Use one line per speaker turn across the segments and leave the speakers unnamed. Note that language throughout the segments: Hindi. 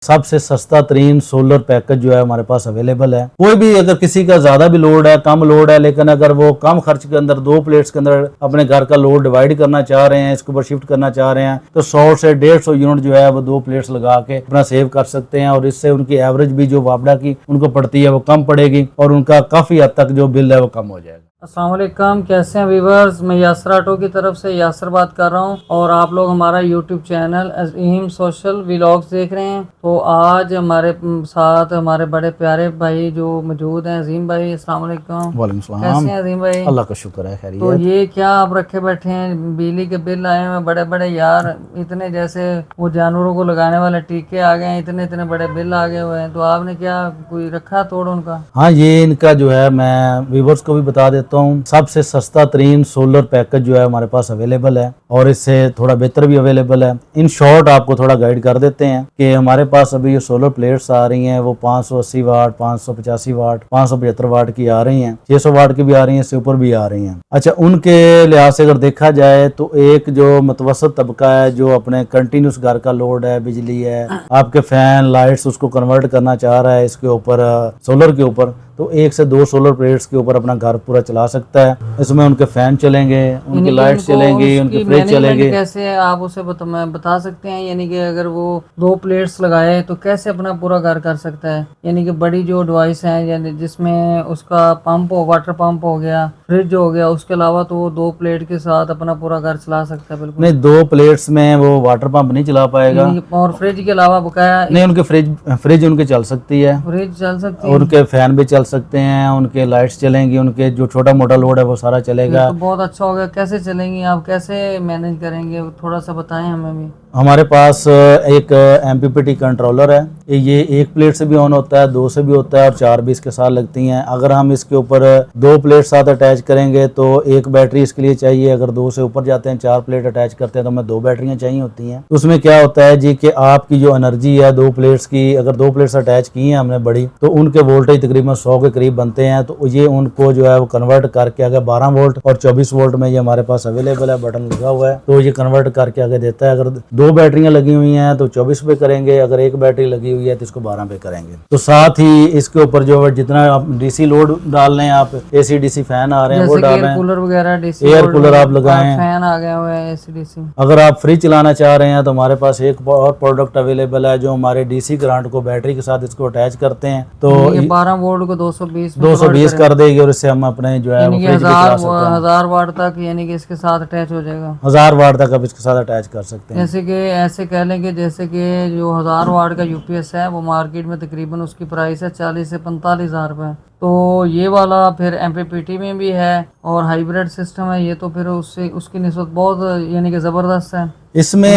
सबसे सस्ता तरीन सोलर पैकेज जो है हमारे पास अवेलेबल है। कोई भी अगर किसी का ज्यादा भी लोड है, कम लोड है, लेकिन अगर वो कम खर्च के अंदर 2 प्लेट्स के अंदर अपने घर का लोड डिवाइड करना चाह रहे हैं, इसके ऊपर शिफ्ट करना चाह रहे हैं, तो 100 से 150 यूनिट जो है वो 2 प्लेट्स लगा के अपना सेव कर सकते हैं। और इससे उनकी एवरेज भी जो वापडा की उनको पड़ती है वो कम पड़ेगी और उनका काफी हद तक जो बिल है वो कम हो जाएगा।
अस्सलाम वालेकुम, कैसे हैं वीवर्स। मैं यासर ऑटो की तरफ से यासर बात कर रहा हूं और आप लोग हमारा यूट्यूब चैनल अज़ीम सोशल व्लॉग्स देख रहे हैं। तो आज हमारे साथ हमारे बड़े प्यारे भाई जो मौजूद हैं, अज़ीम भाई। अस्सलाम वालेकुम।
वालेकुम सलाम।
कैसे हैं अज़ीम भाई?
अल्लाह का शुक्र है, खैरियत।
तो ये क्या आप रखे बैठे हैं? बिजली के बिल आए हुए बड़े बड़े यार, इतने जैसे वो जानवरों को लगाने वाले टीके आ गए हैं, इतने इतने बड़े बिल आ गए हुए हैं। तो आपने क्या कोई रखा तोड़ उनका?
हाँ, ये इनका जो है मैं व्यूवर्स को भी बता देता हूँ, सबसे सस्ता तरीन सोलर पैकेज जो है हमारे पास अवेलेबल है और इससे थोड़ा बेहतर भी अवेलेबल है। इन शॉर्ट आपको थोड़ा गाइड कर देते हैं कि हमारे पास अभी ये सोलर प्लेट्स आ रही हैं, वो 580 वाट, 585 वाट, 575 वाट की आ रही हैं, 600 वाट की भी आ रही हैं, इससे ऊपर भी आ रही हैं। अच्छा, उनके लिहाज से अगर देखा जाए तो एक जो मतवसत तबका है जो अपने कंटिन्यूस घर का लोड है, बिजली है, आपके फैन लाइट्स उसको कन्वर्ट करना चाह रहा है इसके ऊपर सोलर के ऊपर, तो 1 से 2 सोलर प्लेट्स के ऊपर अपना घर पूरा चला सकता है। इसमें उनके फैन चलेंगे, उनकी लाइट्स चलेंगी, उनके फ्रिज चलेंगे।
कैसे आप उसे बता सकते हैं? यानी कि अगर वो 2 प्लेट्स लगाए तो कैसे अपना पूरा घर कर सकता है? यानी कि बड़ी जो डिवाइस है, यानी जिसमें उसका पंप हो, वाटर पंप हो गया, फ्रिज हो गया, उसके अलावा तो वो 2 प्लेट के साथ अपना पूरा घर चला सकता है? बिल्कुल
नहीं, 2 प्लेट्स में वो वाटर पंप नहीं चला पाएगा।
और फ्रिज के अलावा बकाया
नहीं, उनके फ्रिज उनके चल सकती है,
फ्रिज चल सकती है,
उनके फैन भी चल सकते हैं, उनके लाइट्स चलेंगी, उनके जो छोटा मोटा लोड है वो सारा चलेगा।
तो बहुत अच्छा हो गया। कैसे चलेंगी, आप कैसे मैनेज करेंगे, थोड़ा सा बताएं हमें भी।
हमारे पास एक MPPT कंट्रोलर है, ये 1 प्लेट से भी ऑन होता है, 2 से भी होता है और 4 भी इसके साथ लगती हैं। अगर हम इसके ऊपर 2 प्लेट साथ अटैच करेंगे तो 1 बैटरी इसके लिए चाहिए। अगर 2 से ऊपर जाते हैं, 4 प्लेट अटैच करते हैं तो हमें 2 बैटरियां चाहिए होती हैं। उसमें क्या होता है जी कि आपकी जो एनर्जी है 2 प्लेट्स की, अगर 2 प्लेट्स अटैच की हैं हमने बड़ी, तो उनके वोल्टेज तकरीबन 100 के करीब बनते हैं। तो ये उनको जो है वो कन्वर्ट करके अगर 12 वोल्ट और 24 वोल्ट में ये हमारे पास अवेलेबल है, बटन लगा हुआ है, तो ये कन्वर्ट करके आगे देता है। अगर 2 बैटरियां लगी हुई हैं तो 24 पे करेंगे, अगर 1 बैटरी लगी हुई है तो इसको 12 पे करेंगे। तो साथ ही इसके ऊपर जो जितना आप डीसी लोड डाल रहे हैं, आप AC DC फैन आ रहे हैं वो डाल रहे हैं,
कूलर वगैरह, डीसी
एयर कूलर आप लगाएं,
फैन आ गया हुआ है, AC DC।
अगर आप फ्रिज चलाना चाह रहे हैं तो हमारे पास एक और प्रोडक्ट अवेलेबल है जो हमारे DC करंट को बैटरी के साथ इसको अटैच करते हैं, तो
12 वोल्ट को
220 कर देगी और इससे हम अपने जो है
1000 वाट तक, यानी कि इसके साथ अटैच हो जाएगा।
1000 वाट तक आप इसके साथ अटैच कर सकते हैं।
जैसे कि ऐसे कह लें कि जैसे कि जो 1000 वाट का UPS है वो मार्केट में तकरीबन उसकी प्राइस है 40 से 45 हज़ार रुपये। तो ये वाला फिर MPPT में भी है और हाइब्रिड सिस्टम है ये, तो फिर उससे उसकी निस्बत बहुत यानी कि ज़बरदस्त है।
इसमें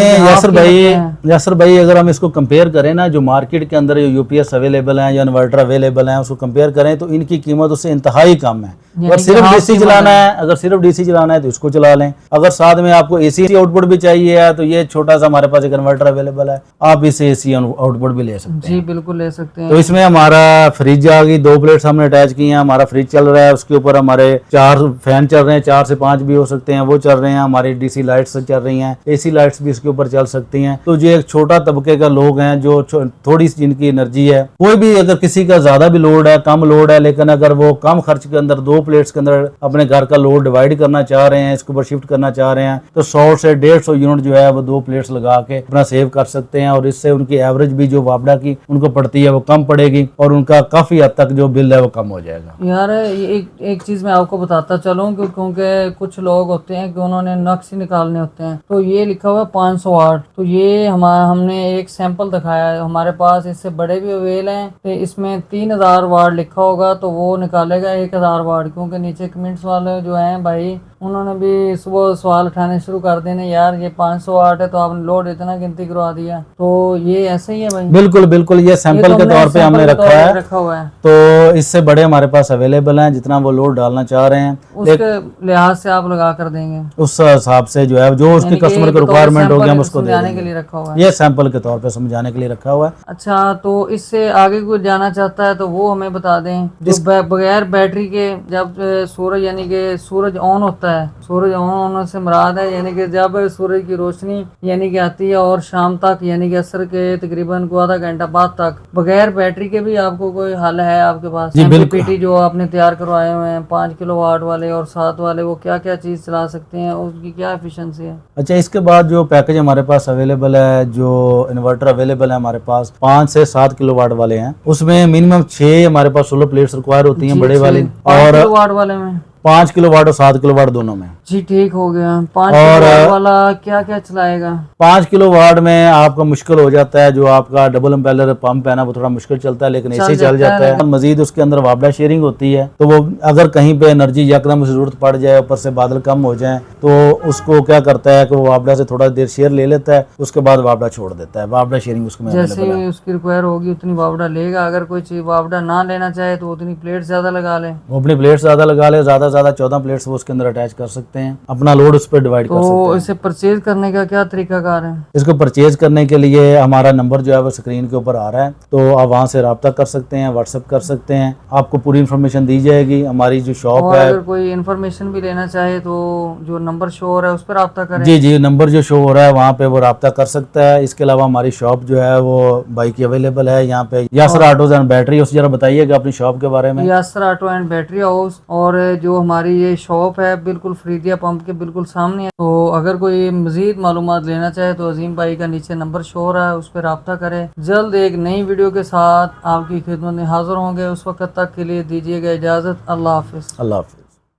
यासर भाई अगर हम इसको कंपेयर करें ना, जो मार्केट के अंदर जो UPS अवेलेबल हैं या इन्वर्टर अवेलेबल हैं, उसको कंपेयर करें तो इनकी कीमत उससे इंतहाई कम है। अगर सिर्फ DC चलाना है, अगर सिर्फ DC चलाना है तो इसको चला लें। अगर साथ में आपको AC आउटपुट भी चाहिए तो ये छोटा सा हमारे पास एक कन्वर्टर अवेलेबल है, आप इससे AC आउटपुट भी ले सकते हैं।
जी बिल्कुल ले सकते हैं।
तो इसमें हमारा फ्रिज आ गई, 2 प्लेट्स हमने अटैच की हैं, हमारा फ्रिज चल रहा है, उसके ऊपर हमारे 4 फैन चल रहे हैं, 4 से 5 भी हो सकते हैं, वो चल रहे हैं, हमारी DC लाइट्स चल रही हैं, AC लाइट्स भी इसके ऊपर चल सकती हैं। तो जो एक छोटा तबके का लोग हैं जो थोड़ी सी जिनकी एनर्जी है, कोई भी अगर किसी का ज्यादा भी लोड है, कम लोड है, लेकिन अगर वो कम खर्च के अंदर 2 प्लेट्स के अंदर अपने घर का लोड डिवाइड करना चाह रहे हैं, इसके ऊपर शिफ्ट करना चाह रहे हैं, तो 100 से 150 यूनिट जो है वो 2 प्लेट्स लगा के अपना सेव कर सकते हैं और इससे उनकी एवरेज भी जो वापडा की उनको पड़ती है वो कम पड़ेगी और उनका काफी हद तक जो बिल है वो कम हो जाएगा।
यार एक चीज मैं आपको बताता चलूं क्योंकि कुछ लोग होते हैं कि उन्होंने नक्श ही निकालने होते हैं। तो ये लिखा हुआ है 500 वाट, तो ये हमने एक सैंपल दिखाया है, हमारे पास इससे बड़े भी अवेल हैं। तो इसमें 3000 वाट लिखा होगा तो वो निकालेगा 1000 वाट, क्योंकि नीचे कमेंट्स वाले जो हैं भाई उन्होंने भी सुबह सवाल उठाने शुरू कर देने, यार ये 500 वाट है तो आपने लोड इतना गिनती करवा दिया। तो ये ऐसे ही है भाई?
बिल्कुल बिल्कुल, ये सैंपल के तौर पे हमने रखा हुआ है। तो इससे बड़े हमारे पास अवेलेबल हैं, जितना वो लोड डालना चाह रहे हैं उसके
लिहाज से आप लगा कर देंगे,
उस हिसाब से जो है जो उसके कस्टमर की रिक्वायरमेंट होगी हम उसको
समझाने के लिए रखा हुआ है।
ये सैंपल के तौर पे समझाने के लिए रखा हुआ है।
अच्छा, तो इससे आगे कोई जाना चाहता है तो वो हमें बता दें। जो बगैर बैटरी के जब सूरज यानी कि सूरज ऑन होता है है। सूरज होने से मुराद है यानी कि जब सूरज की रोशनी यानी कि आती है और शाम तक यानी कि असर के तकरीबन को आधा घंटा बाद तक बगैर बैटरी के भी आपको कोई हल है आपके पास?
जी, बिल्कुल।
MPPT जो आपने तैयार करवाए हुए हैं 5 किलोवाट वाले और 7 वाले, वो क्या क्या चीज़ चला सकते हैं, उसकी क्या एफिशिएंसी है?
अच्छा, इसके बाद जो पैकेज हमारे पास अवेलेबल है, जो इन्वर्टर अवेलेबल है हमारे पास 5 से 7 किलोवाट वाले हैं, उसमें मिनिमम 6 हमारे पास सोलर प्लेट्स रिक्वायर होती हैं, बड़े वाली,
5
और
किलोवाट वाले में
5 किलोवाट और 7 किलोवाट दोनों में।
जी ठीक हो गया। 5
और
किलोवाट वाला क्या क्या चलाएगा?
5 किलोवाट में आपका मुश्किल हो जाता है, जो आपका डबल इम्पेलर पंप है ना, वो थोड़ा मुश्किल चलता है, लेकिन एसी चल जाता है। मजीद उसके अंदर वाबला शेयरिंग होती है, तो वो अगर कहीं पे एनर्जी यकदम उसे जरूरत पड़ जाए, ऊपर से बादल कम हो जाए, तो उसको क्या करता है कि वो वाबला से थोड़ा देर शेयर ले लेता है, उसके बाद वाबला छोड़ देता है। वाबला शेयरिंग उसमें
जैसे
अवेलेबल है।
उसकी रिक्वायर होगी उतनी वापडा लेगा। अगर कोई चीज वापडा ना लेना चाहे तो उतनी प्लेट ज्यादा लगा ले।
वो अपनी प्लेट्स ज्यादा लगा ले, ज्यादा से ज्यादा 14 प्लेट्स वो उसके अंदर अटैच कर सकते हैं, अपना लोड उस पर डिवाइड कर सकते
तो
हैं।
इसे परचेज करने का क्या तरीकाकार है?
इसको परचेज करने के लिए हमारा नंबर जो है वो स्क्रीन के ऊपर आ रहा है, तो आप वहाँ से रब्ता कर सकते हैं, व्हाट्सएप कर सकते हैं, आपको पूरी इन्फॉर्मेशन दी जाएगी। हमारी जो शॉप
और
है,
अगर कोई इन्फॉर्मेशन भी लेना चाहे तो जो नंबर शो हो रहा है उस पर रब्ता करें।
जी जी, नंबर जो शो हो रहा है वहाँ पे वो रब्ता कर सकता है। इसके अलावा हमारी शॉप जो है वो बाइक की अवेलेबल है यहाँ पे, यासर ऑटोज एंड बैटरी। उस जरा बताइएगा अपनी शॉप के बारे में।
Yasir auto and battery house, और जो हमारी ये शॉप है बिल्कुल फ्रीदिया पंप के बिल्कुल सामने है। तो अगर कोई मजीद मालूमात लेना चाहे तो अजीम भाई का नीचे नंबर शो हो रहा है, उस पर रब्ता करें। जल्द एक नई वीडियो के साथ आपकी खिदमत में हाजिर होंगे। उस वक्त तक के लिए दीजिएगा इजाज़त। अल्लाह हाफिज़।
अल्लाह हाफिज़।